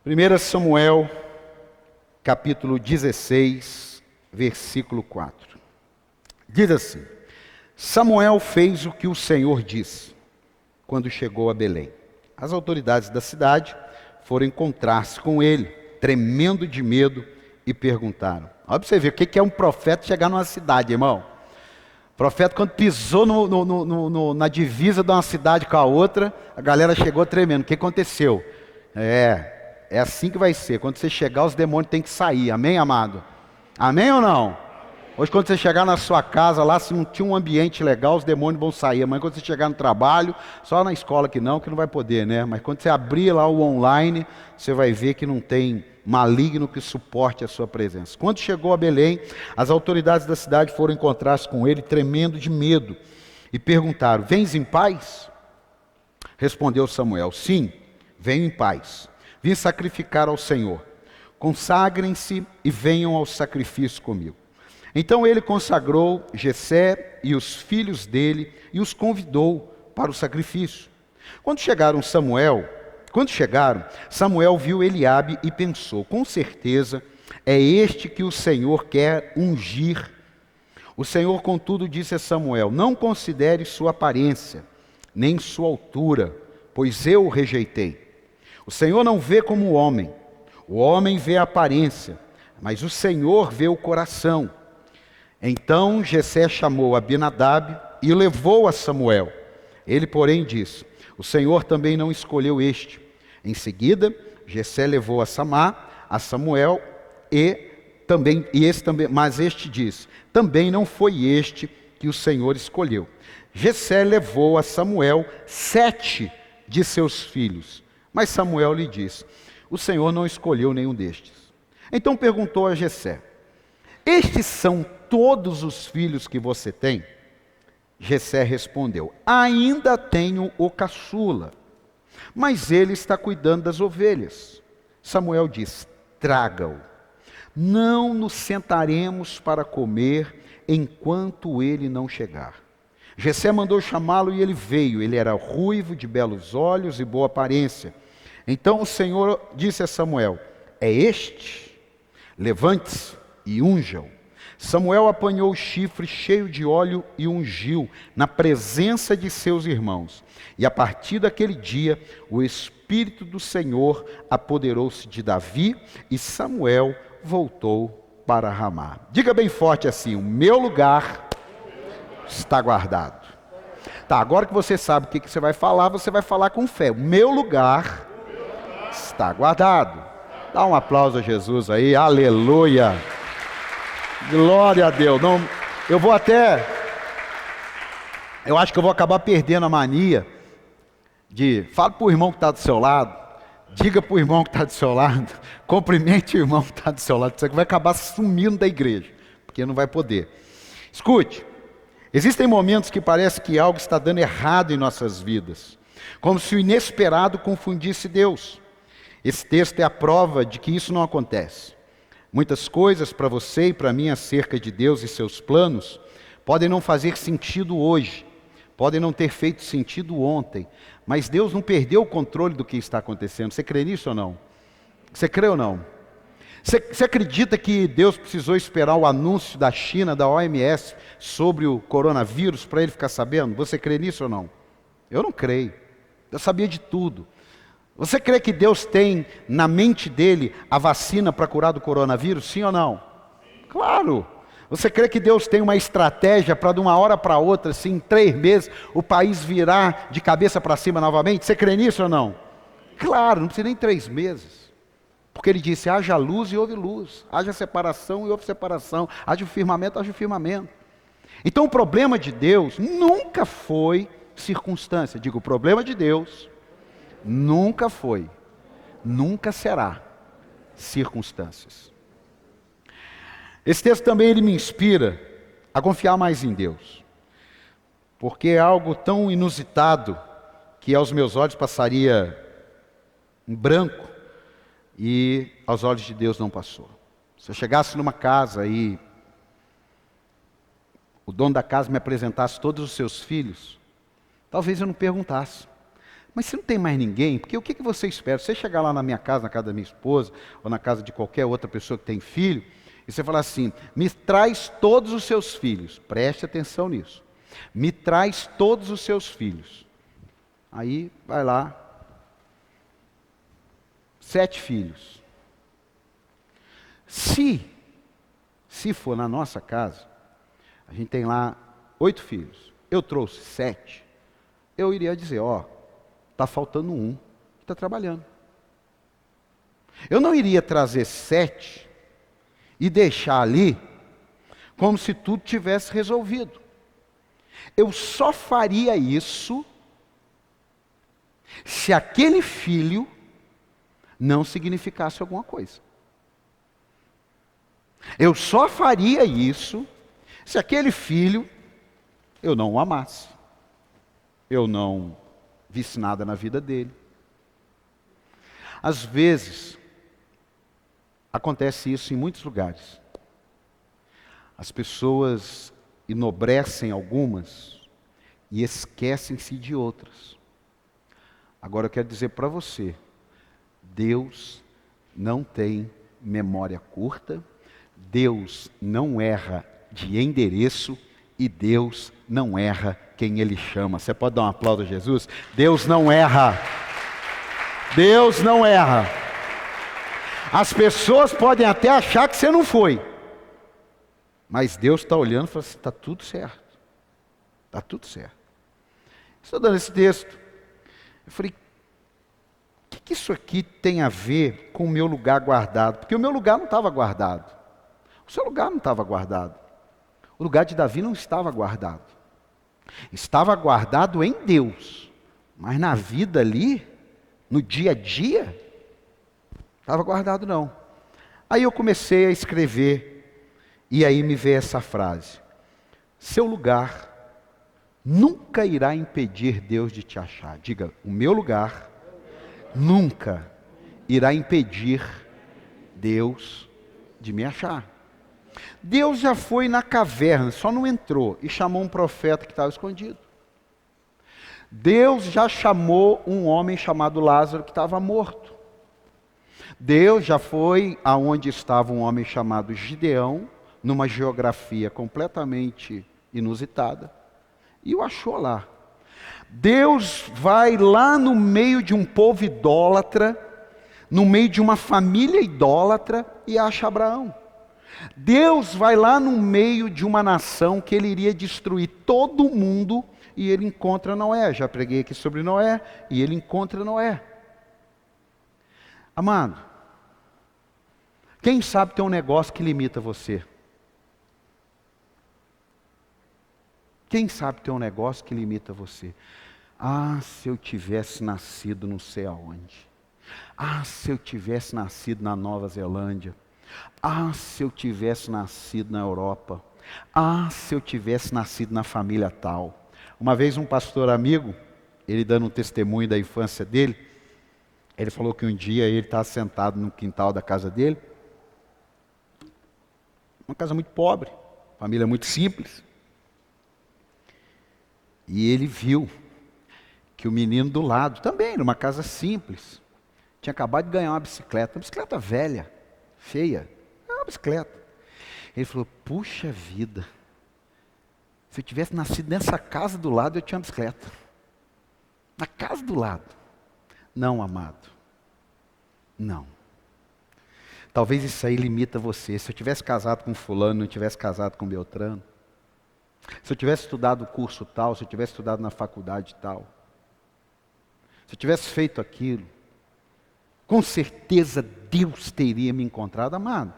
1 Samuel, capítulo 16, versículo 4. Diz assim: Samuel fez o que o Senhor disse quando chegou a Belém. As autoridades da cidade foram encontrar-se com ele, tremendo de medo, e perguntaram. Olha para você ver o que é um profeta chegar numa cidade, irmão. O profeta, quando pisou na divisa de uma cidade com a outra, a galera chegou tremendo. O que aconteceu? É assim que vai ser. Quando você chegar, os demônios têm que sair. Amém, amado? Amém ou não? Hoje, quando você chegar na sua casa lá, se não tinha um ambiente legal, os demônios vão sair. Amanhã, quando você chegar no trabalho, só na escola que não vai poder, né? Mas quando você abrir lá o online, você vai ver que não tem maligno que suporte a sua presença. Quando chegou a Belém, as autoridades da cidade foram encontrar-se com ele, tremendo de medo, e perguntaram: Vens em paz? Respondeu Samuel: Sim, venho em paz. Vim sacrificar ao Senhor. Consagrem-se e venham ao sacrifício comigo. Então ele consagrou Jessé e os filhos dele e os convidou para o sacrifício. Quando chegaram, Samuel viu Eliabe e pensou: com certeza é este que o Senhor quer ungir. O Senhor, contudo, disse a Samuel: não considere sua aparência, nem sua altura, pois eu o rejeitei. O Senhor não vê como o homem vê a aparência, mas o Senhor vê o coração. Então Jessé chamou Abinadab e o levou a Samuel. Ele, porém, disse: o Senhor também não escolheu este. Em seguida, Jessé levou a Samuel, mas este disse: também não foi este que o Senhor escolheu. Jessé levou a Samuel 7 de seus filhos, mas Samuel lhe disse: o Senhor não escolheu nenhum destes. Então perguntou a Jessé: estes são todos os filhos que você tem? Jessé respondeu: ainda tenho o caçula, mas ele está cuidando das ovelhas. Samuel disse: traga-o. Não nos sentaremos para comer enquanto ele não chegar. Jessé mandou chamá-lo e ele veio. Ele era ruivo, de belos olhos e boa aparência. Então o Senhor disse a Samuel: é este? Levante-se e unja-o. Samuel apanhou o chifre cheio de óleo e ungiu na presença de seus irmãos. E a partir daquele dia, o Espírito do Senhor apoderou-se de Davi e Samuel voltou para Ramá. Diga bem forte assim: o meu lugar está guardado. Tá, agora que você sabe o que você vai falar com fé. O meu lugar está guardado. Dá um aplauso a Jesus aí, aleluia. Glória a Deus. Não, eu acho que eu vou acabar perdendo a mania fala para o irmão que está do seu lado, diga para o irmão que está do seu lado, cumprimente o irmão que está do seu lado. Você vai acabar sumindo da igreja, porque não vai poder. Escute, existem momentos que parece que algo está dando errado em nossas vidas, como se o inesperado confundisse Deus. Esse texto é a prova de que isso não acontece. Muitas coisas para você e para mim acerca de Deus e seus planos podem não fazer sentido hoje, podem não ter feito sentido ontem, mas Deus não perdeu o controle do que está acontecendo. Você crê nisso ou não? Você crê ou não? Você acredita que Deus precisou esperar o anúncio da China, da OMS, sobre o coronavírus para ele ficar sabendo? Você crê nisso ou não? Eu não creio. Eu sabia de tudo. Você crê que Deus tem na mente dele a vacina para curar do coronavírus? Sim ou não? Claro. Você crê que Deus tem uma estratégia para de uma hora para outra, assim, em 3 meses, o país virar de cabeça para cima novamente? Você crê nisso ou não? Claro, não precisa nem 3 meses. Porque ele disse: haja luz e houve luz, haja separação e houve separação, haja o firmamento, haja o firmamento. Então o problema de Deus nunca foi circunstância. Digo, o problema de Deus nunca foi, nunca será circunstâncias. Esse texto também ele me inspira a confiar mais em Deus, porque é algo tão inusitado que aos meus olhos passaria em branco e aos olhos de Deus não passou. Se eu chegasse numa casa e o dono da casa me apresentasse todos os seus filhos, talvez eu não perguntasse. Mas se não tem mais ninguém, porque o que você espera? Você chegar lá na minha casa, na casa da minha esposa, ou na casa de qualquer outra pessoa que tem filho, e você falar assim, me traz todos os seus filhos. Preste atenção nisso. Me traz todos os seus filhos. Aí, vai lá. 7 filhos. Se for na nossa casa, a gente tem lá 8 filhos. Eu trouxe 7. Eu iria dizer, está faltando um que está trabalhando. Eu não iria trazer 7 e deixar ali como se tudo tivesse resolvido. Eu só faria isso se aquele filho não significasse alguma coisa. Eu só faria isso se aquele filho eu não o amasse. Eu não visse nada na vida dele. Às vezes, acontece isso em muitos lugares. As pessoas enobrecem algumas e esquecem-se de outras. Agora eu quero dizer para você, Deus não tem memória curta, Deus não erra de endereço e Deus não erra quem Ele chama. Você pode dar um aplauso a Jesus? Deus não erra. Deus não erra. As pessoas podem até achar que você não foi, mas Deus está olhando e fala assim, está tudo certo. Está tudo certo. Estou dando esse texto. Eu falei, o que isso aqui tem a ver com o meu lugar guardado? Porque o meu lugar não estava guardado. O seu lugar não estava guardado. O lugar de Davi não estava guardado. Estava guardado em Deus. Mas na vida ali, no dia a dia, estava guardado não. Aí eu comecei a escrever, e aí me veio essa frase. Seu lugar nunca irá impedir Deus de te achar. Diga, o meu lugar nunca irá impedir Deus de me achar. Deus já foi na caverna, só não entrou, e chamou um profeta que estava escondido. Deus já chamou um homem chamado Lázaro que estava morto. Deus já foi aonde estava um homem chamado Gideão, numa geografia completamente inusitada, e o achou lá. Deus vai lá no meio de um povo idólatra, no meio de uma família idólatra, e acha Abraão. Deus vai lá no meio de uma nação que ele iria destruir todo mundo, e ele encontra Noé. Já preguei aqui sobre Noé, e ele encontra Noé. Amado, quem sabe tem um negócio que limita você? Quem sabe tem um negócio que limita você? Ah, se eu tivesse nascido não sei aonde. Ah, se eu tivesse nascido na Nova Zelândia. Ah, se eu tivesse nascido na Europa. Ah, se eu tivesse nascido na família tal. Uma vez um pastor amigo, ele dando um testemunho da infância dele, ele falou que um dia ele estava sentado no quintal da casa dele, uma casa muito pobre, família muito simples, e ele viu que o menino do lado, também numa casa simples, tinha acabado de ganhar uma bicicleta velha, feia, uma bicicleta. Ele falou, puxa vida, se eu tivesse nascido nessa casa do lado, eu tinha uma bicicleta. Na casa do lado. Não, amado. Não. Talvez isso aí limita você. Se eu tivesse casado com fulano, não tivesse casado com Beltrano. Se eu tivesse estudado o curso tal, se eu tivesse estudado na faculdade tal. Se eu tivesse feito aquilo, com certeza Deus teria me encontrado, amado.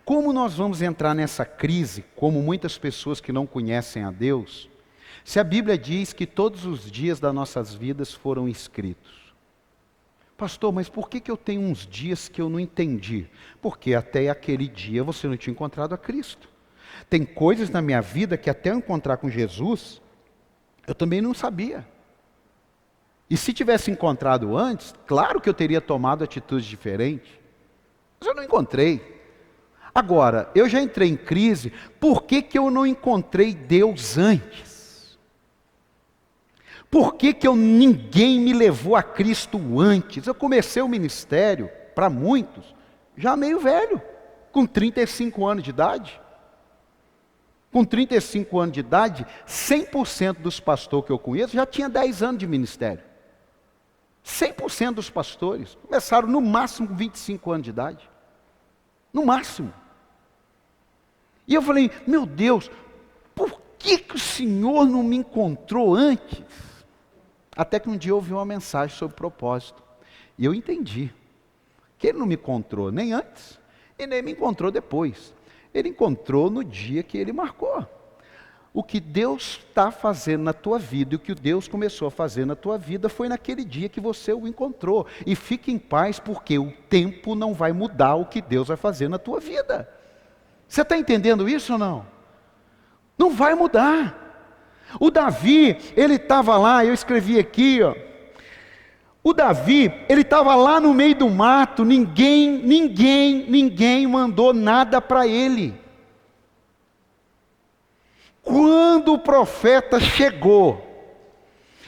Como nós vamos entrar nessa crise, como muitas pessoas que não conhecem a Deus, se a Bíblia diz que todos os dias das nossas vidas foram escritos? Pastor, mas por que eu tenho uns dias que eu não entendi? Porque até aquele dia você não tinha encontrado a Cristo. Tem coisas na minha vida que até eu encontrar com Jesus, eu também não sabia. E se tivesse encontrado antes, claro que eu teria tomado atitudes diferentes. Mas eu não encontrei. Agora, eu já entrei em crise, por que eu não encontrei Deus antes? Por que ninguém me levou a Cristo antes? Eu comecei o ministério, para muitos, já meio velho, com 35 anos de idade. Com 35 anos de idade, 100% dos pastores que eu conheço já tinha 10 anos de ministério. 100% dos pastores começaram no máximo com 25 anos de idade. No máximo. E eu falei, meu Deus, por que o Senhor não me encontrou antes? Até que um dia eu ouvi uma mensagem sobre propósito. E eu entendi que Ele não me encontrou nem antes e nem me encontrou depois. Ele encontrou no dia que Ele marcou. O que Deus está fazendo na tua vida e o que Deus começou a fazer na tua vida foi naquele dia que você o encontrou. E fique em paz, porque o tempo não vai mudar o que Deus vai fazer na tua vida. Você está entendendo isso ou não? Não vai mudar. O Davi, ele estava lá, eu escrevi aqui, ó. O Davi, ele estava lá no meio do mato, ninguém mandou nada para ele. Quando o profeta chegou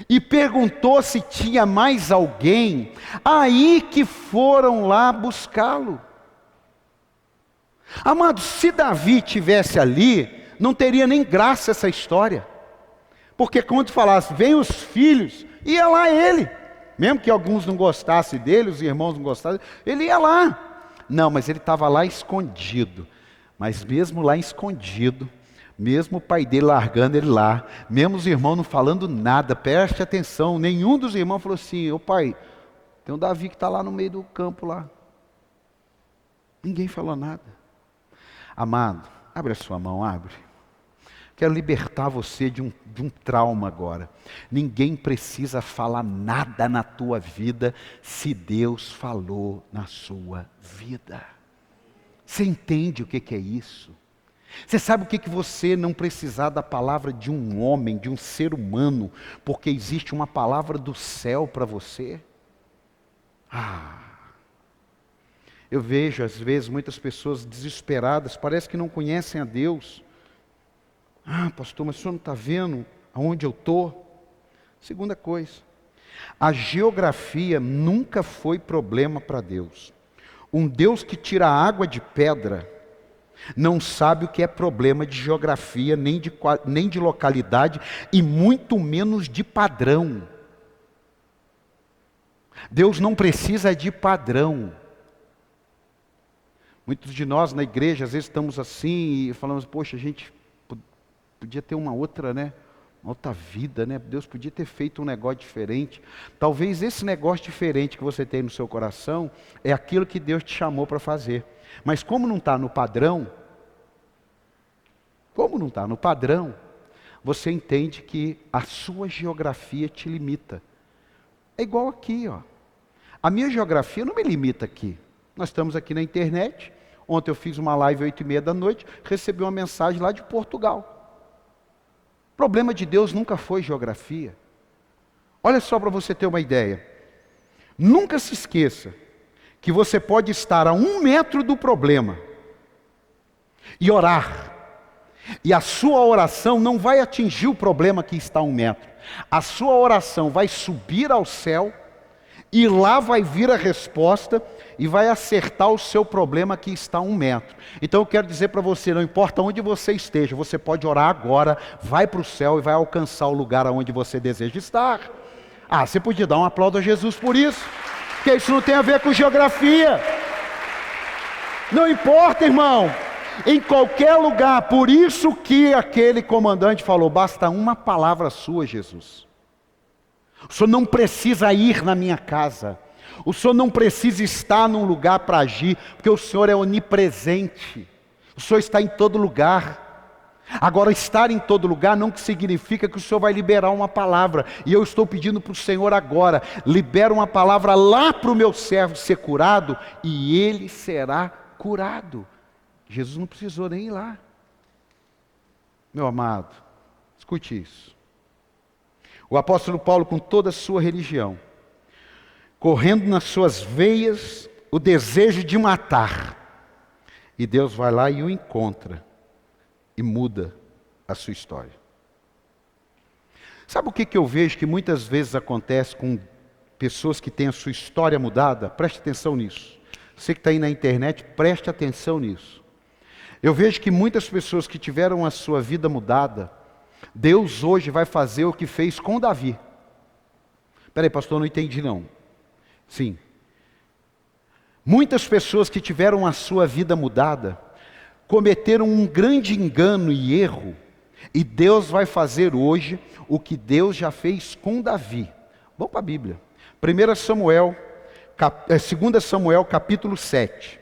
e perguntou se tinha mais alguém, aí que foram lá buscá-lo. Amados, se Davi tivesse ali, não teria nem graça essa história. Porque quando falasse, vem os filhos, ia lá ele. Mesmo que alguns não gostassem dele, os irmãos não gostassem, ele ia lá. Não, mas ele estava lá escondido. Mas mesmo lá escondido, mesmo o pai dele largando ele lá, mesmo os irmãos não falando nada, preste atenção, nenhum dos irmãos falou assim, ô pai, tem um Davi que está lá no meio do campo lá. Ninguém falou nada. Amado, abre a sua mão, abre. Quero libertar você de um trauma agora. Ninguém precisa falar nada na tua vida se Deus falou na sua vida. Você entende o que é isso? Você sabe o que você não precisar da palavra de um homem, de um ser humano, porque existe uma palavra do céu para você? Eu vejo às vezes muitas pessoas desesperadas, parece que não conhecem a Deus. Pastor, mas o senhor não está vendo aonde eu estou? Segunda coisa, a geografia nunca foi problema para Deus. Um Deus que tira água de pedra não sabe o que é problema de geografia, nem de localidade, e muito menos de padrão. Deus não precisa de padrão. Muitos de nós na igreja, às vezes estamos assim e falamos, poxa, a gente podia ter uma outra, né? Uma outra vida, né? Deus podia ter feito um negócio diferente. Talvez esse negócio diferente que você tem no seu coração é aquilo que Deus te chamou para fazer. Mas como não está no padrão, você entende que a sua geografia te limita. É igual aqui, ó. A minha geografia não me limita aqui. Nós estamos aqui na internet. Ontem eu fiz uma live 8h30 da noite, recebi uma mensagem lá de Portugal. O problema de Deus nunca foi geografia. Olha só para você ter uma ideia. Nunca se esqueça que você pode estar a 1 metro do problema e orar. E a sua oração não vai atingir o problema que está a 1 metro. A sua oração vai subir ao céu e lá vai vir a resposta e vai acertar o seu problema que está a 1 metro. Então eu quero dizer para você, não importa onde você esteja, você pode orar agora, vai para o céu e vai alcançar o lugar aonde você deseja estar. Você podia dar um aplauso a Jesus por isso, porque isso não tem a ver com geografia. Não importa, irmão, em qualquer lugar, por isso que aquele comandante falou, basta uma palavra sua, Jesus. O senhor não precisa ir na minha casa. O senhor não precisa estar num lugar para agir, porque o senhor é onipresente. O senhor está em todo lugar. Agora, estar em todo lugar não significa que o senhor vai liberar uma palavra. E eu estou pedindo para o Senhor agora, libera uma palavra lá para o meu servo ser curado, e ele será curado. Jesus não precisou nem ir lá. Meu amado, escute isso. O apóstolo Paulo, com toda a sua religião, correndo nas suas veias o desejo de matar, e Deus vai lá e o encontra, e muda a sua história. Sabe o que eu vejo que muitas vezes acontece com pessoas que têm a sua história mudada? Preste atenção nisso. Você que está aí na internet, preste atenção nisso. Eu vejo que muitas pessoas que tiveram a sua vida mudada, Deus hoje vai fazer o que fez com Davi. Espera aí, pastor, não entendi não. Sim. Muitas pessoas que tiveram a sua vida mudada, cometeram um grande engano e erro, e Deus vai fazer hoje o que Deus já fez com Davi. Vamos para a Bíblia. 2 Samuel capítulo 7.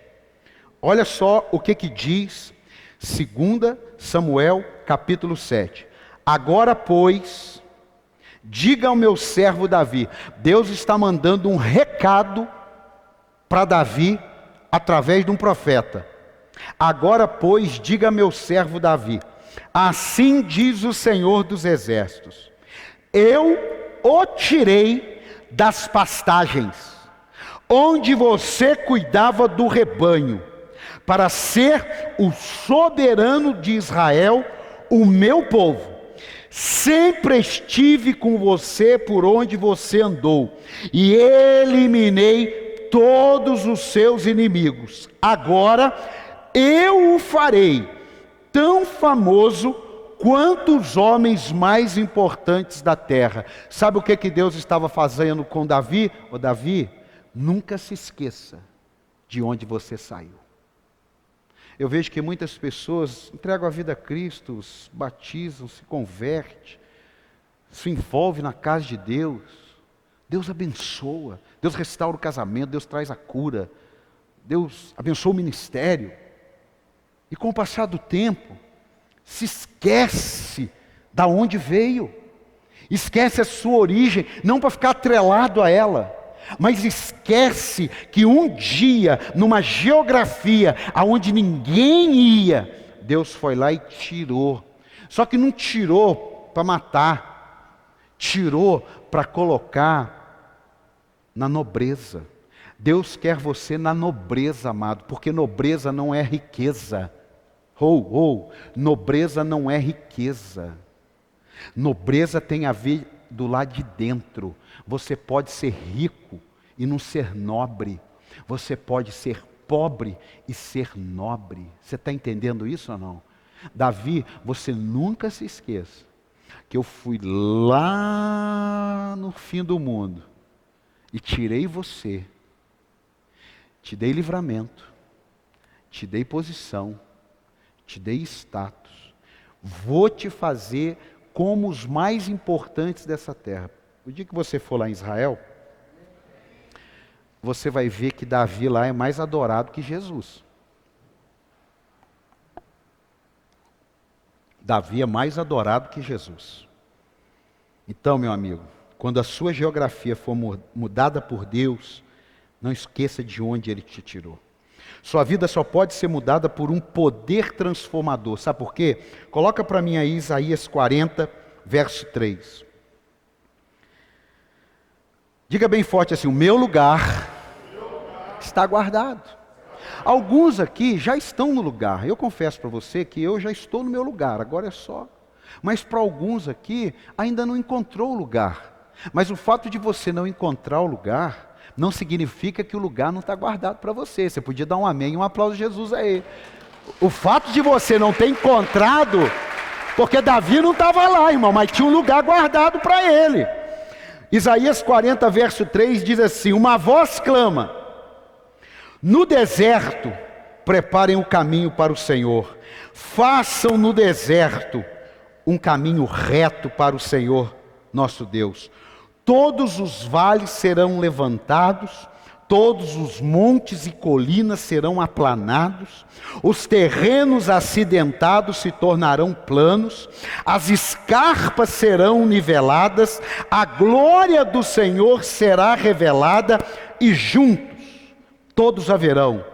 Olha só o que diz 2 Samuel capítulo 7. Agora, pois, diga ao meu servo Davi. Deus está mandando um recado para Davi através de um profeta. Agora, pois, diga ao meu servo Davi. Assim diz o Senhor dos Exércitos: eu o tirei das pastagens, onde você cuidava do rebanho, para ser o soberano de Israel, o meu povo. Sempre estive com você por onde você andou, e eliminei todos os seus inimigos. Agora eu o farei tão famoso quanto os homens mais importantes da terra. Sabe o que Deus estava fazendo com Davi? Ô Davi, nunca se esqueça de onde você saiu. Eu vejo que muitas pessoas entregam a vida a Cristo, se batizam, se convertem, se envolvem na casa de Deus. Deus abençoa, Deus restaura o casamento, Deus traz a cura, Deus abençoa o ministério. E com o passar do tempo, se esquece da onde veio, esquece a sua origem, não para ficar atrelado a ela, mas esquece que um dia, numa geografia aonde ninguém ia, Deus foi lá e tirou. Só que não tirou para matar, tirou para colocar na nobreza. Deus quer você na nobreza, amado, porque nobreza não é riqueza. Nobreza não é riqueza. Nobreza tem a ver do lado de dentro. Você pode ser rico e não ser nobre. Você pode ser pobre e ser nobre. Você está entendendo isso ou não? Davi, você nunca se esqueça que eu fui lá no fim do mundo e tirei você, te dei livramento, te dei posição, te dei status, vou te fazer como os mais importantes dessa terra. O dia que você for lá em Israel, você vai ver que Davi lá é mais adorado que Jesus. Davi é mais adorado que Jesus. Então, meu amigo, quando a sua geografia for mudada por Deus, não esqueça de onde Ele te tirou. Sua vida só pode ser mudada por um poder transformador. Sabe por quê? Coloca para mim aí Isaías 40, verso 3. Diga bem forte assim: o meu lugar está guardado. Alguns aqui já estão no lugar. Eu confesso para você que eu já estou no meu lugar, agora é só. Mas para alguns aqui ainda não encontrou o lugar. Mas o fato de você não encontrar o lugar não significa que o lugar não está guardado para você. Você podia dar um amém e um aplauso de Jesus aí. O fato de você não ter encontrado, porque Davi não estava lá, irmão, mas tinha um lugar guardado para ele. Isaías 40, verso 3 diz assim: uma voz clama, no deserto preparem o caminho para o Senhor, façam no deserto um caminho reto para o Senhor nosso Deus. Todos os vales serão levantados, todos os montes e colinas serão aplanados, os terrenos acidentados se tornarão planos, as escarpas serão niveladas, a glória do Senhor será revelada, e juntos todos a verão,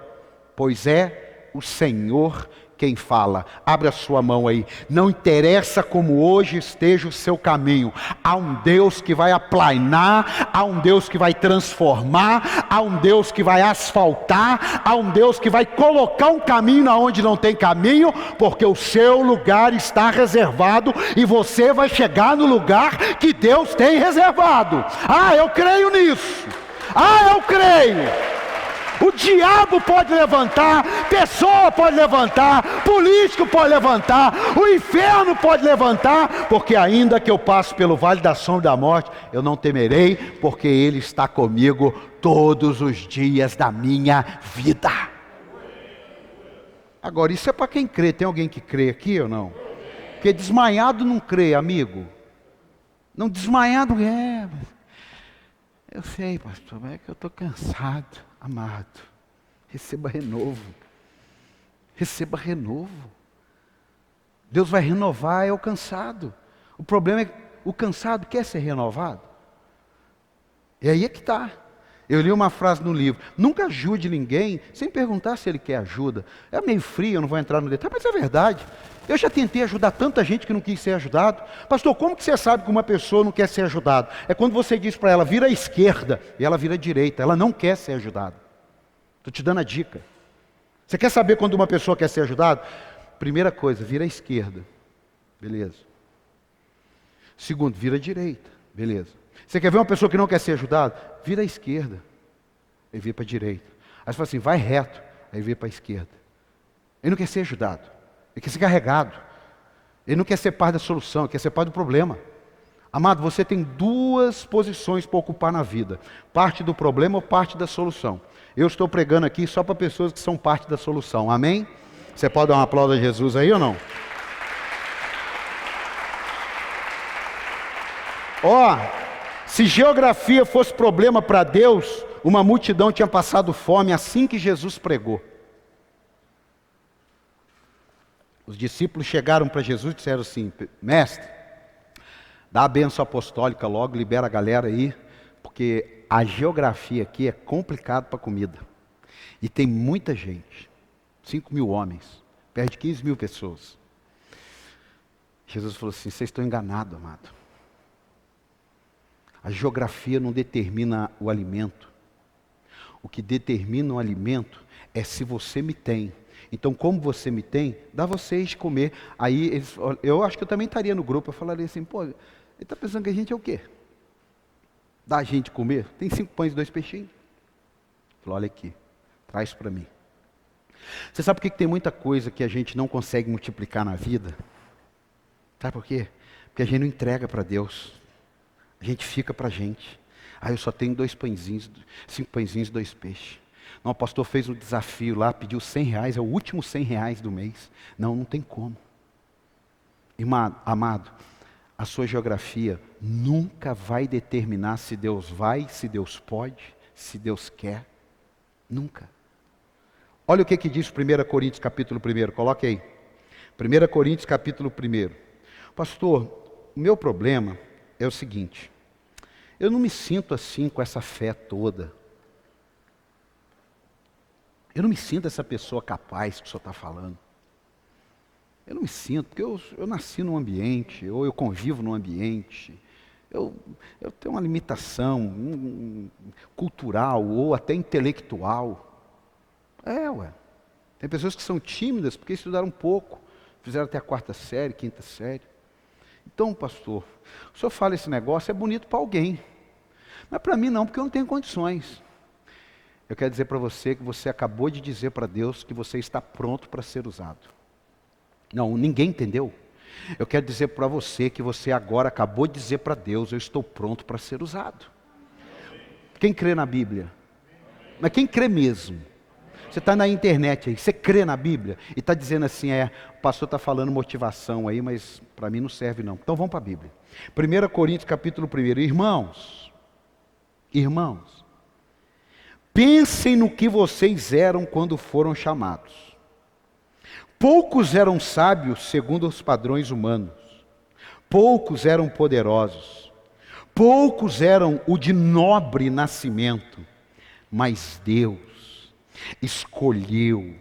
pois é o Senhor quem fala. Abre a sua mão aí. Não interessa como hoje esteja o seu caminho. Há um Deus que vai aplainar, há um Deus que vai transformar, há um Deus que vai asfaltar, há um Deus que vai colocar um caminho onde não tem caminho, porque o seu lugar está reservado e você vai chegar no lugar que Deus tem reservado. Ah, eu creio nisso. Ah, eu creio. O diabo pode levantar, pessoa pode levantar, político pode levantar, o inferno pode levantar, porque ainda que eu passe pelo vale da sombra da morte, eu não temerei, porque Ele está comigo todos os dias da minha vida. Agora, isso é para quem crê. Tem alguém que crê aqui ou não? Porque desmaiado não crê, amigo. Não, desmaiado é. Eu sei, pastor, mas é que eu estou cansado. Amado, receba renovo. Receba renovo. Deus vai renovar o cansado. O problema é que o cansado quer ser renovado. E aí é que está. Eu li uma frase no livro: nunca ajude ninguém sem perguntar se ele quer ajuda. É meio frio, eu não vou entrar no detalhe, mas é verdade. Eu já tentei ajudar tanta gente que não quis ser ajudado. Pastor, como que você sabe que uma pessoa não quer ser ajudada? É quando você diz para ela, vira à esquerda, e ela vira à direita. Ela não quer ser ajudada. Estou te dando a dica. Você quer saber quando uma pessoa quer ser ajudada? Primeira coisa, vira à esquerda. Beleza. Segundo, vira à direita. Beleza. Você quer ver uma pessoa que não quer ser ajudada? Vira à esquerda. Aí vira para a direita. Aí você fala assim, vai reto. Aí vira para a esquerda. Ele não quer ser ajudado. Ele quer ser carregado. Ele não quer ser parte da solução, ele quer ser parte do problema. Amado, você tem duas posições para ocupar na vida: parte do problema ou parte da solução. Eu estou pregando aqui só para pessoas que são parte da solução, amém? Você pode dar um aplauso a Jesus aí ou não? Ó, se geografia fosse problema para Deus, uma multidão tinha passado fome assim que Jesus pregou. Os discípulos chegaram para Jesus e disseram assim, mestre, dá a bênção apostólica logo, libera a galera aí, porque a geografia aqui é complicado para comida. E tem muita gente, 5.000 homens, perto de 15.000 pessoas. Jesus falou assim, vocês estão enganados, amado. A geografia não determina o alimento. O que determina o alimento é se você me tem. Então, como você me tem, dá vocês de comer. Aí, eu acho que eu também estaria no grupo, eu falaria assim, pô, ele está pensando que a gente é o quê? Dá a gente comer? Tem 5 pães e 2 peixinhos. Falou, olha aqui, traz para mim. Você sabe por que tem muita coisa que a gente não consegue multiplicar na vida? Sabe por quê? Porque a gente não entrega para Deus. A gente fica para a gente. Aí eu só tenho 2 pãezinhos, 5 pãezinhos e 2 peixes. Não, o pastor fez um desafio lá, pediu R$100, é o último R$100 do mês. Não, não tem como. Irmão, amado, a sua geografia nunca vai determinar se Deus vai, se Deus pode, se Deus quer. Nunca. Olha o que diz 1 Coríntios capítulo 1, coloque aí. 1 Coríntios capítulo 1. Pastor, o meu problema é o seguinte, eu não me sinto assim com essa fé toda. Eu não me sinto essa pessoa capaz que o senhor está falando. Eu não me sinto, porque eu nasci num ambiente, ou eu convivo num ambiente, eu tenho uma limitação cultural ou até intelectual. Tem pessoas que são tímidas porque estudaram pouco, fizeram até a 4ª série, 5ª série. Então, pastor, o senhor fala esse negócio, é bonito para alguém, mas para mim não, porque eu não tenho condições. Eu quero dizer para você que você acabou de dizer para Deus que você está pronto para ser usado. Não, ninguém entendeu. Eu quero dizer para você que você agora acabou de dizer para Deus, eu estou pronto para ser usado. Quem crê na Bíblia? Mas quem crê mesmo? Você está na internet aí, você crê na Bíblia? E está dizendo assim, o pastor está falando motivação aí, mas para mim não serve não. Então vamos para a Bíblia. 1 Coríntios capítulo 1. Irmãos, pensem no que vocês eram quando foram chamados. Poucos eram sábios segundo os padrões humanos. Poucos eram poderosos. Poucos eram o de nobre nascimento. Mas Deus escolheu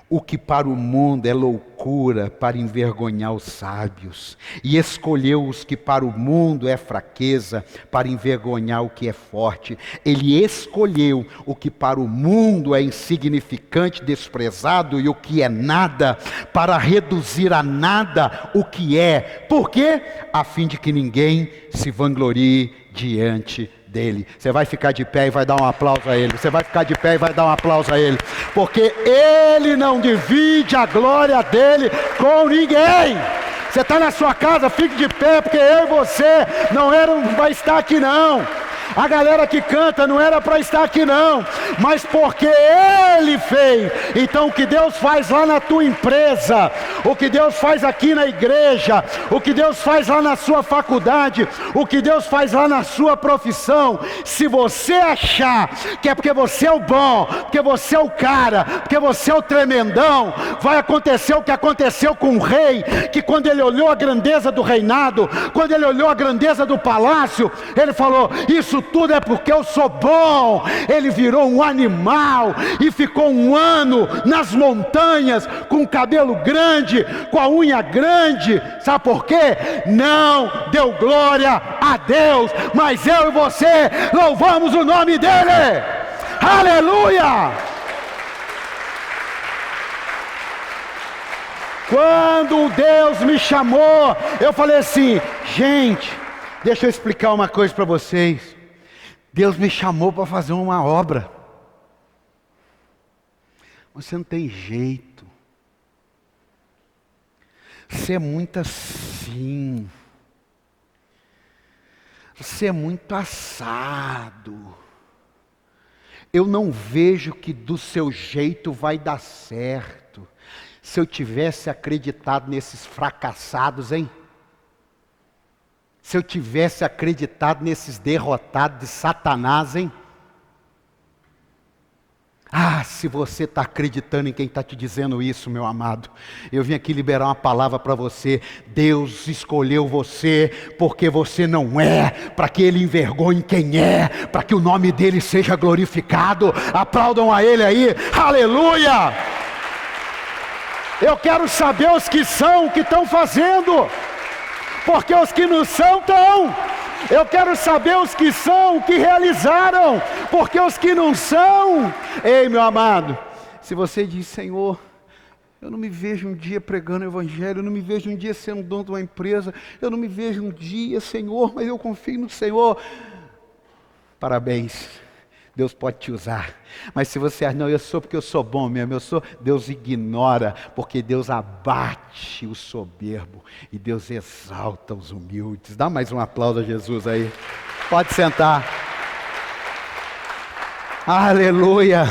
o que para o mundo é loucura para envergonhar os sábios, e escolheu os que para o mundo é fraqueza para envergonhar o que é forte. Ele escolheu o que para o mundo é insignificante, desprezado, e o que é nada, para reduzir a nada o que é. Por quê? A fim de que ninguém se vanglorie diante dele. Você vai ficar de pé e vai dar um aplauso a ele. Você vai ficar de pé e vai dar um aplauso a ele. Porque ele não divide a glória dele com ninguém. Você está na sua casa, fique de pé, porque eu e você não vai estar aqui não. A galera que canta não era para estar aqui não, mas porque Ele fez. Então o que Deus faz lá na tua empresa, o que Deus faz aqui na igreja, o que Deus faz lá na sua faculdade, o que Deus faz lá na sua profissão, se você achar que é porque você é o bom, porque você é o cara, porque você é o tremendão, vai acontecer o que aconteceu com o rei, que quando ele olhou a grandeza do reinado, quando ele olhou a grandeza do palácio, ele falou: isso tudo é porque eu sou bom. Ele virou um animal e ficou um ano nas montanhas com o cabelo grande, com a unha grande. Sabe por quê? Não deu glória a Deus, mas eu e você louvamos o nome dele. Aleluia! Quando Deus me chamou, eu falei assim: gente, deixa eu explicar uma coisa para vocês. Deus me chamou para fazer uma obra. Você não tem jeito. Você é muito assim. Você é muito assado. Eu não vejo que do seu jeito vai dar certo. Se eu tivesse acreditado nesses fracassados, hein? Se eu tivesse acreditado nesses derrotados de Satanás, hein? Ah, se você está acreditando em quem está te dizendo isso, meu amado, eu vim aqui liberar uma palavra para você. Deus escolheu você porque você não é, para que Ele envergonhe quem é, para que o nome dEle seja glorificado. Aplaudam a Ele aí, aleluia! Eu quero saber os que são, o que estão fazendo, porque os que não são, estão. Eu quero saber os que são, o que realizaram, porque os que não são. Ei, meu amado, se você diz: Senhor, eu não me vejo um dia pregando o evangelho, eu não me vejo um dia sendo dono de uma empresa, eu não me vejo um dia, Senhor, mas eu confio no Senhor. Parabéns, Deus pode te usar. Mas se você acha: não, eu sou porque eu sou bom mesmo, eu sou, Deus ignora, porque Deus abate o soberbo e Deus exalta os humildes. Dá mais um aplauso a Jesus aí. Pode sentar. Aleluia.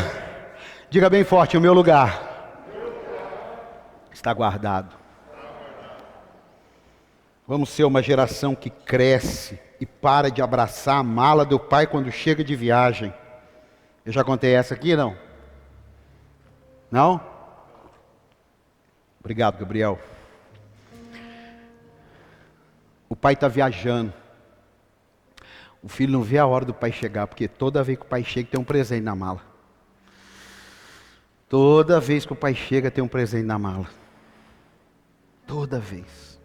Diga bem forte: o meu lugar está guardado. Vamos ser uma geração que cresce e para de abraçar a mala do pai quando chega de viagem. Eu já contei essa aqui, não? Não? Obrigado, Gabriel. O pai está viajando. O filho não vê a hora do pai chegar, porque toda vez que o pai chega tem um presente na mala. Toda vez que o pai chega tem um presente na mala. Toda vez.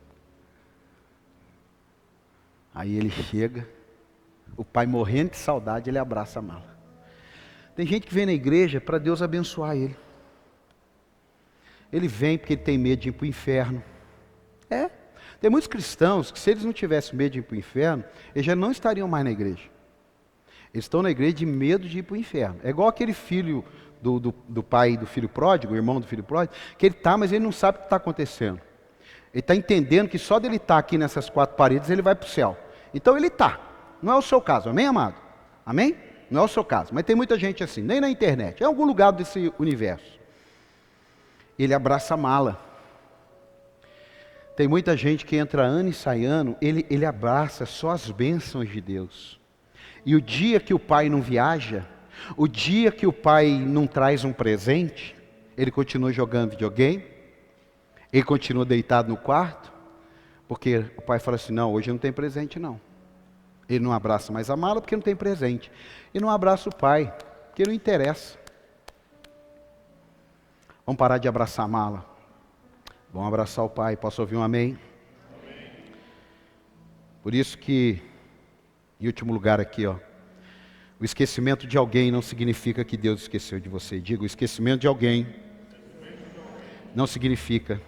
Aí ele chega, o pai morrendo de saudade, ele abraça a mala. Tem gente que vem na igreja para Deus abençoar ele. Ele vem porque ele tem medo de ir para o inferno. Tem muitos cristãos que, se eles não tivessem medo de ir para o inferno, eles já não estariam mais na igreja. Eles estão na igreja de medo de ir para o inferno. É igual aquele filho do pai do filho pródigo, o irmão do filho pródigo, que ele está, mas ele não sabe o que está acontecendo. Ele está entendendo que só dele estar aqui nessas quatro paredes, ele vai para o céu. Então ele está. Não é o seu caso, amém, amado? Amém? Não é o seu caso, mas tem muita gente assim, nem na internet, em algum lugar desse universo. Ele abraça a mala. Tem muita gente que entra ano e sai ano, ele abraça só as bênçãos de Deus. E o dia que o pai não viaja, o dia que o pai não traz um presente, ele continua jogando videogame, ele continua deitado no quarto, porque o pai fala assim: não, hoje não tem presente não. Ele não abraça mais a mala porque não tem presente. E não abraça o pai, porque não interessa. Vamos parar de abraçar a mala. Vamos abraçar o Pai. Posso ouvir um amém? Por isso que, em último lugar aqui, ó, o esquecimento de alguém não significa que Deus esqueceu de você. Diga, o esquecimento de alguém não significa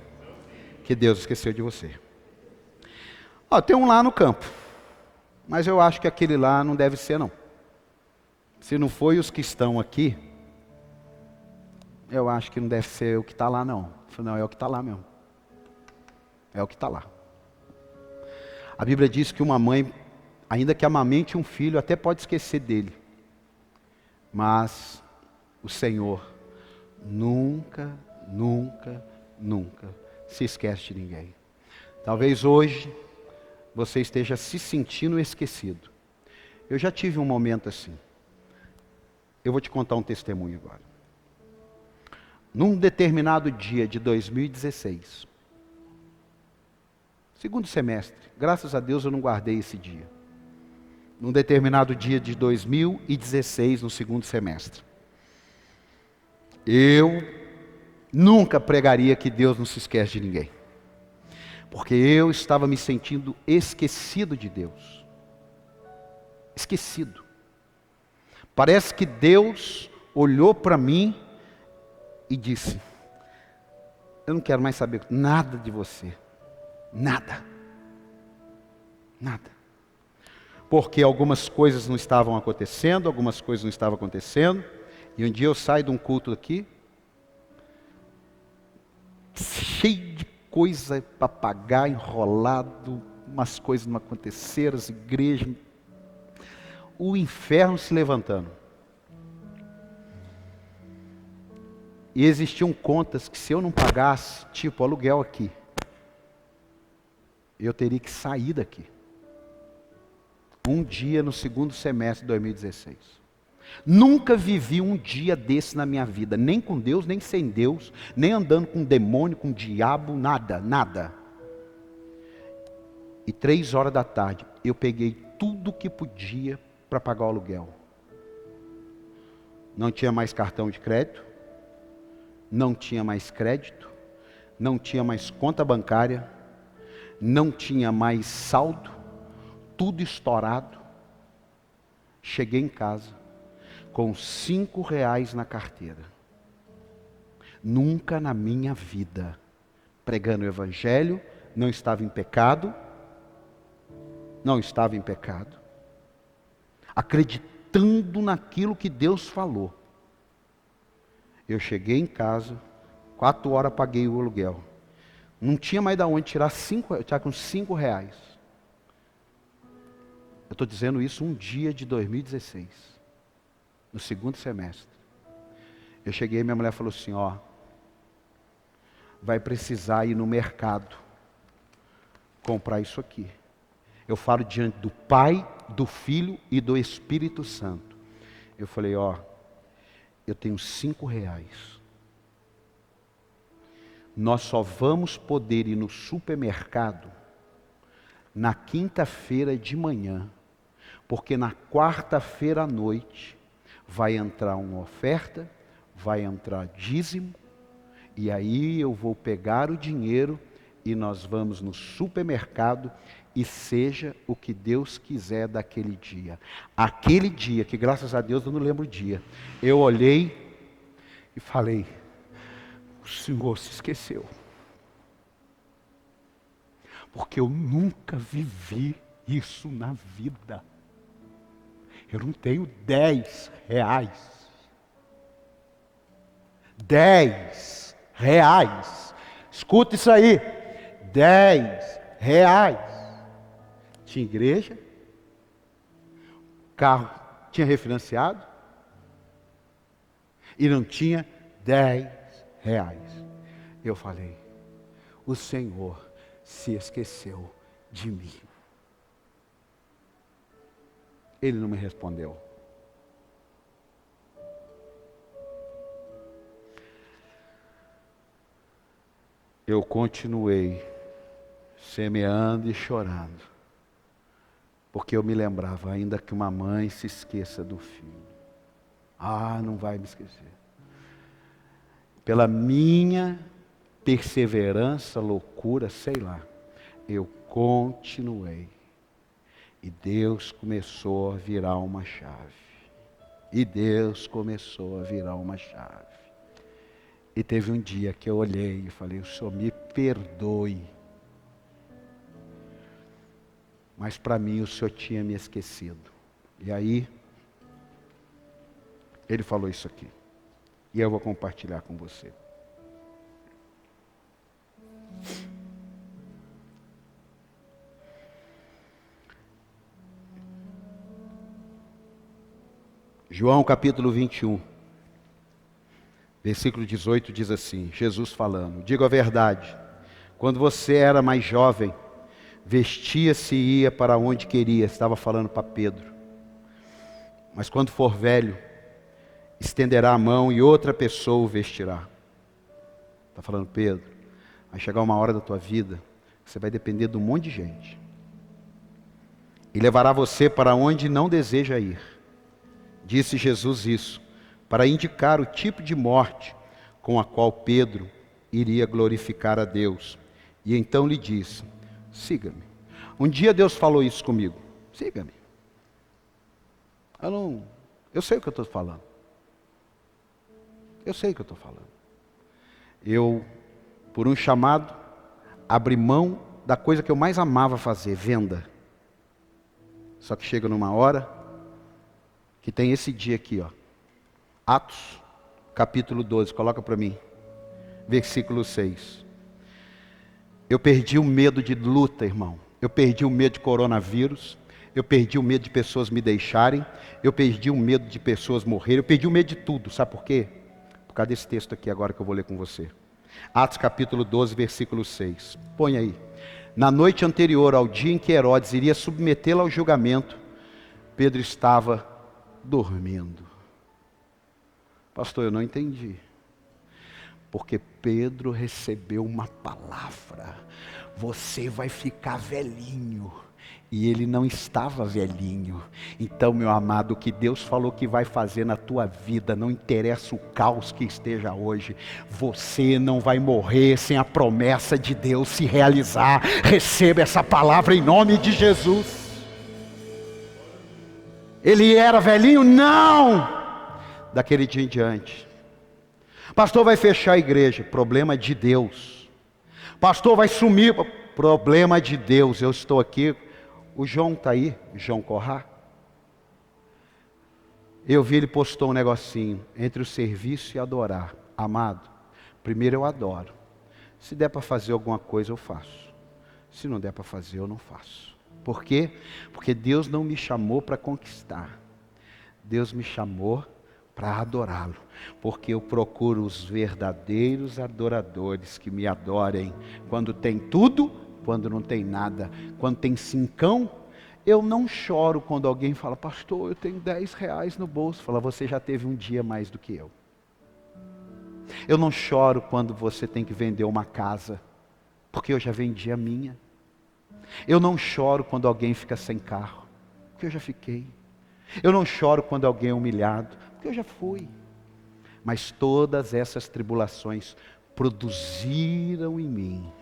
que Deus esqueceu de você. Ó, tem um lá no campo, mas eu acho que aquele lá não deve ser não. Se não foi os que estão aqui, eu acho que não deve ser o que está lá não. Não, é o que está lá mesmo. É o que está lá. A Bíblia diz que uma mãe, ainda que amamente um filho, até pode esquecer dele. Mas o Senhor nunca, nunca, nunca se esquece de ninguém. Talvez hoje você esteja se sentindo esquecido. Eu já tive um momento assim. Eu vou te contar um testemunho agora. Num determinado dia de 2016, segundo semestre, graças a Deus eu não guardei esse dia. Num determinado dia de 2016, no segundo semestre, eu nunca pregaria que Deus não se esquece de ninguém. Porque eu estava me sentindo esquecido de Deus. Esquecido. Parece que Deus olhou para mim e disse: eu não quero mais saber nada de você. Nada. Nada. Porque algumas coisas não estavam acontecendo, algumas coisas não estavam acontecendo. E um dia eu saio de um culto aqui, cheio de coisa para pagar, enrolado, umas coisas não aconteceram, as igrejas, o inferno se levantando. E existiam contas que se eu não pagasse, tipo aluguel aqui, eu teria que sair daqui. Um dia no segundo semestre de 2016. Nunca vivi um dia desse na minha vida, nem com Deus, nem sem Deus, nem andando com demônio, com diabo, nada, nada. E 3 horas da tarde, eu peguei tudo que podia para pagar o aluguel. Não tinha mais cartão de crédito, não tinha mais crédito, não tinha mais conta bancária, não tinha mais saldo, tudo estourado. Cheguei em casa com R$ 5 na carteira. Nunca na minha vida, pregando o evangelho, não estava em pecado, acreditando naquilo que Deus falou. Eu cheguei em casa, 4 horas paguei o aluguel. Não tinha mais de onde tirar eu tinha com R$ 5. Eu estou dizendo isso um dia de 2016, no segundo semestre. Eu cheguei e minha mulher falou assim, ó, vai precisar ir no mercado comprar isso aqui. Eu falo diante do Pai, do Filho e do Espírito Santo. Eu falei, ó, eu tenho R$ 5. Nós só vamos poder ir no supermercado na quinta-feira de manhã, porque na quarta-feira à noite vai entrar uma oferta, vai entrar dízimo, e aí eu vou pegar o dinheiro e nós vamos no supermercado e seja o que Deus quiser daquele dia. Aquele dia, que graças a Deus eu não lembro o dia, eu olhei e falei, o Senhor se esqueceu. Porque eu nunca vivi isso na vida. Eu não tenho R$ 10. R$ 10. Escuta isso aí. R$ 10. Tinha igreja. Carro tinha refinanciado. E não tinha R$ 10. Eu falei, o Senhor se esqueceu de mim. Ele não me respondeu. Eu continuei semeando e chorando, porque eu me lembrava, ainda que uma mãe se esqueça do filho, não vai me esquecer. pela minha perseverança, loucura, sei lá, eu continuei. E Deus começou a virar uma chave. E Deus começou a virar uma chave. E teve um dia que eu olhei e falei, o Senhor me perdoe. Mas para mim o Senhor tinha me esquecido. E aí, Ele falou isso aqui. E eu vou compartilhar com você. João capítulo 21, versículo 18 diz assim, Jesus falando, digo a verdade, quando você era mais jovem, vestia-se e ia para onde queria, estava falando para Pedro, mas quando for velho, estenderá a mão e outra pessoa o vestirá. Está falando, Pedro, vai chegar uma hora da tua vida, você vai depender de um monte de gente, e levará você para onde não deseja ir. Disse Jesus isso, para indicar o tipo de morte com a qual Pedro iria glorificar a Deus. E então lhe disse, siga-me. Um dia Deus falou isso comigo, siga-me. Eu sei o que eu estou falando. Eu sei o que eu estou falando. Eu, por um chamado, abri mão da coisa que eu mais amava fazer, venda. Só que chega numa hora que tem esse dia aqui, ó. Atos, capítulo 12, coloca para mim. Versículo 6. Eu perdi o medo de luta, irmão. Eu perdi o medo de coronavírus. Eu perdi o medo de pessoas me deixarem. Eu perdi o medo de pessoas morrerem. Eu perdi o medo de tudo. Sabe por quê? Por causa desse texto aqui agora que eu vou ler com você. Atos capítulo 12, versículo 6. Põe aí. Na noite anterior ao dia em que Herodes iria submetê-lo ao julgamento, Pedro estava dormindo. Pastor, eu não entendi. Porque Pedro recebeu uma palavra. Você vai ficar velhinho. E ele não estava velhinho. Então, meu amado, o que Deus falou que vai fazer na tua vida, não interessa o caos que esteja hoje, você não vai morrer sem a promessa de Deus se realizar. Receba essa palavra em nome de Jesus. Ele era velhinho? Não! Daquele dia em diante. Pastor, vai fechar a igreja? Problema de Deus. Pastor, vai sumir? Problema de Deus. Eu estou aqui. O João está aí, João Corrá. Eu vi, ele postou um negocinho, entre o serviço e adorar. Amado, primeiro eu adoro. Se der para fazer alguma coisa, eu faço. Se não der para fazer, eu não faço. Por quê? Porque Deus não me chamou para conquistar. Deus me chamou para adorá-lo. Porque eu procuro os verdadeiros adoradores que me adorem quando tem tudo, quando não tem nada. Quando tem cincão, eu não choro quando alguém fala, pastor, eu tenho 10 reais no bolso. Fala, você já teve um dia mais do que eu. Eu não choro quando você tem que vender uma casa, porque eu já vendi a minha. Eu não choro quando alguém fica sem carro, porque eu já fiquei. Eu não choro quando alguém é humilhado, porque eu já fui. Mas todas essas tribulações produziram em mim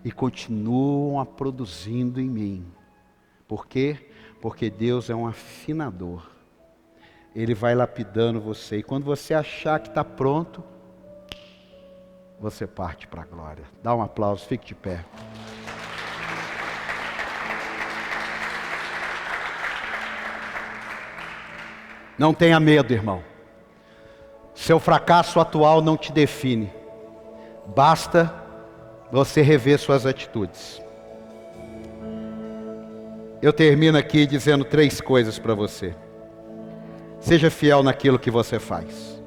e continuam a produzindo em mim. Por quê? Porque Deus é um afinador. Ele vai lapidando você. E quando você achar que está pronto, você parte para a glória. Dá um aplauso, fique de pé. Não tenha medo, irmão. Seu fracasso atual não te define. Basta você rever suas atitudes. Eu termino aqui dizendo 3 coisas para você. Seja fiel naquilo que você faz.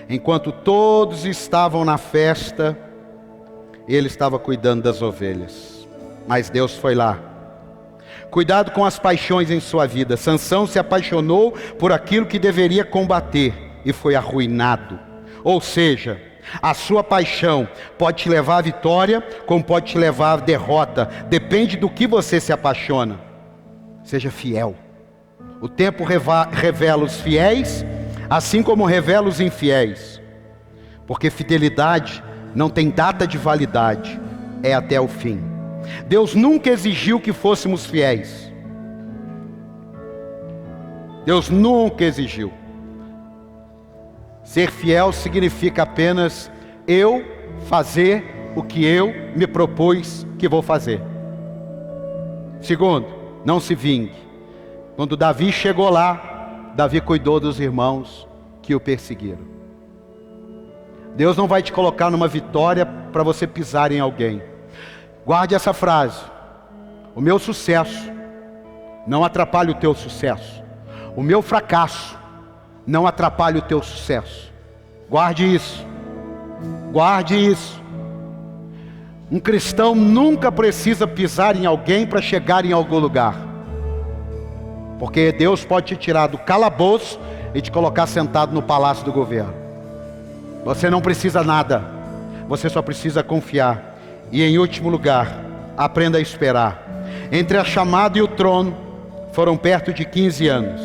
Enquanto todos estavam na festa, ele estava cuidando das ovelhas. Mas Deus foi lá. Cuidado com as paixões em sua vida. Sansão se apaixonou por aquilo que deveria combater e foi arruinado. Ou seja, a sua paixão pode te levar à vitória, como pode te levar à derrota. Depende do que você se apaixona. Seja fiel. O tempo revela os fiéis, assim como revela os infiéis. porque fidelidade não tem data de validade, é até o fim. Deus nunca exigiu que fôssemos fiéis. Deus nunca exigiu. Ser fiel significa apenas eu fazer o que eu me propus que vou fazer. Segundo, não se vingue. Quando Davi chegou lá, Davi cuidou dos irmãos que o perseguiram. Deus não vai te colocar numa vitória para você pisar em alguém. Guarde essa frase: o meu sucesso não atrapalha o teu sucesso. O meu fracasso não atrapalha o teu sucesso. Guarde isso. Guarde isso. Um cristão nunca precisa pisar em alguém para chegar em algum lugar. Porque Deus pode te tirar do calabouço e te colocar sentado no palácio do governo. Você não precisa nada. Você só precisa confiar. E em último lugar, aprenda a esperar. Entre a chamada e o trono foram perto de 15 anos.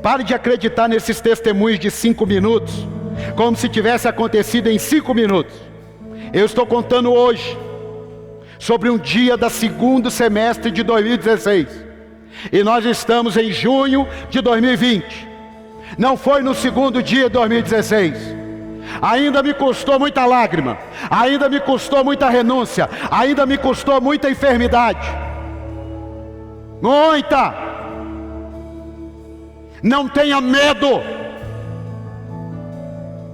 Pare de acreditar nesses testemunhos de 5 minutos, como se tivesse acontecido em 5 minutos. Eu estou contando hoje sobre um dia do segundo semestre de 2016. E nós estamos em junho de 2020. Não foi no segundo dia de 2016. Ainda me custou muita lágrima, ainda me custou muita renúncia, ainda me custou muita enfermidade. Muita. Não tenha medo.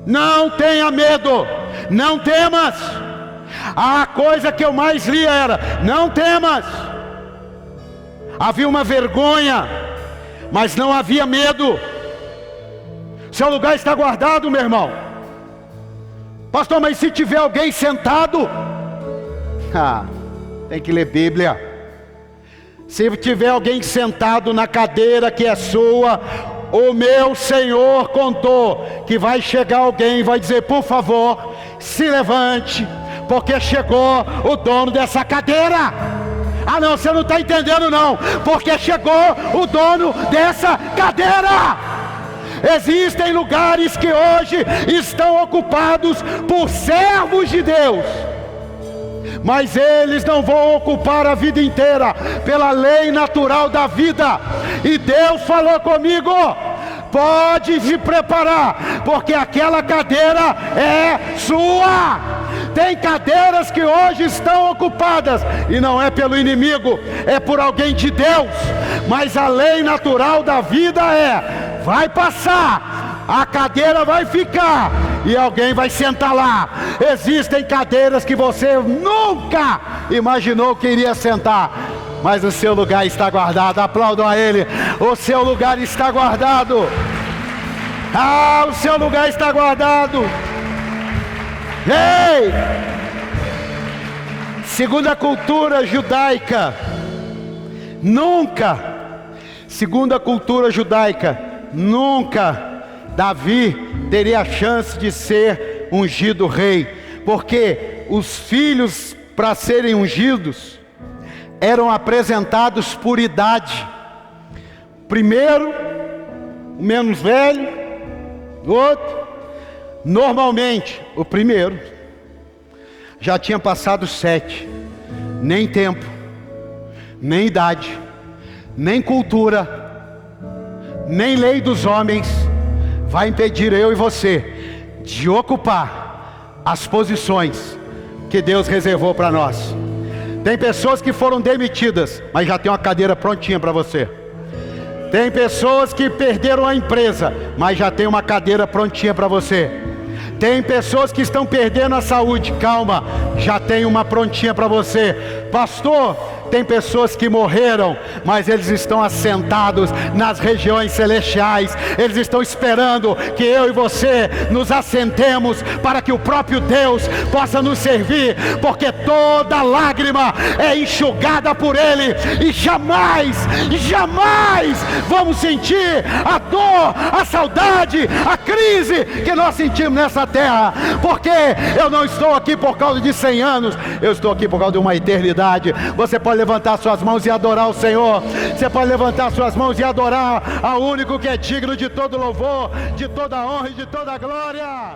Não tenha medo. Não temas. A coisa que eu mais li era: não temas. Havia uma vergonha, mas não havia medo. Seu lugar está guardado, meu irmão. Pastor, mas se tiver alguém sentado? Tem que ler Bíblia. Se tiver alguém sentado na cadeira que é sua, o meu Senhor contou que vai chegar alguém e vai dizer: por favor, se levante, porque chegou o dono dessa cadeira. Ah não, você não está entendendo não, porque chegou o dono dessa cadeira. Existem lugares que hoje estão ocupados por servos de Deus, mas eles não vão ocupar a vida inteira pela lei natural da vida. E Deus falou comigo: pode se preparar, porque aquela cadeira é sua. Tem cadeiras que hoje estão ocupadas, e não é pelo inimigo, é por alguém de Deus. Mas a lei natural da vida é: vai passar, a cadeira vai ficar, e alguém vai sentar lá. Existem cadeiras que você nunca imaginou que iria sentar, mas o seu lugar está guardado. Aplaudam a Ele. O seu lugar está guardado. O seu lugar está guardado. Ei! Segundo a cultura judaica, segundo a cultura judaica, nunca Davi teria a chance de ser ungido rei, porque os filhos, para serem ungidos, eram apresentados por idade. Primeiro, o menos velho, o outro. Normalmente, o primeiro já tinha passado 7. Nem tempo, nem idade, nem cultura, nem lei dos homens vai impedir eu e você de ocupar as posições que Deus reservou para nós. Tem pessoas que foram demitidas, mas já tem uma cadeira prontinha para você. Tem pessoas que perderam a empresa, mas já tem uma cadeira prontinha para você. Tem pessoas que estão perdendo a saúde, calma, já tem uma prontinha para você. Pastor, tem pessoas que morreram, mas eles estão assentados nas regiões celestiais. Eles estão esperando que eu e você nos assentemos para que o próprio Deus possa nos servir, porque toda lágrima é enxugada por Ele, e jamais vamos sentir a dor, a saudade, a crise que nós sentimos nessa terra, porque eu não estou aqui por causa de 100 anos, eu estou aqui por causa de uma eternidade. Você pode levantar suas mãos e adorar o Senhor. Você pode levantar suas mãos e adorar ao único que é digno de todo louvor, de toda honra e de toda glória.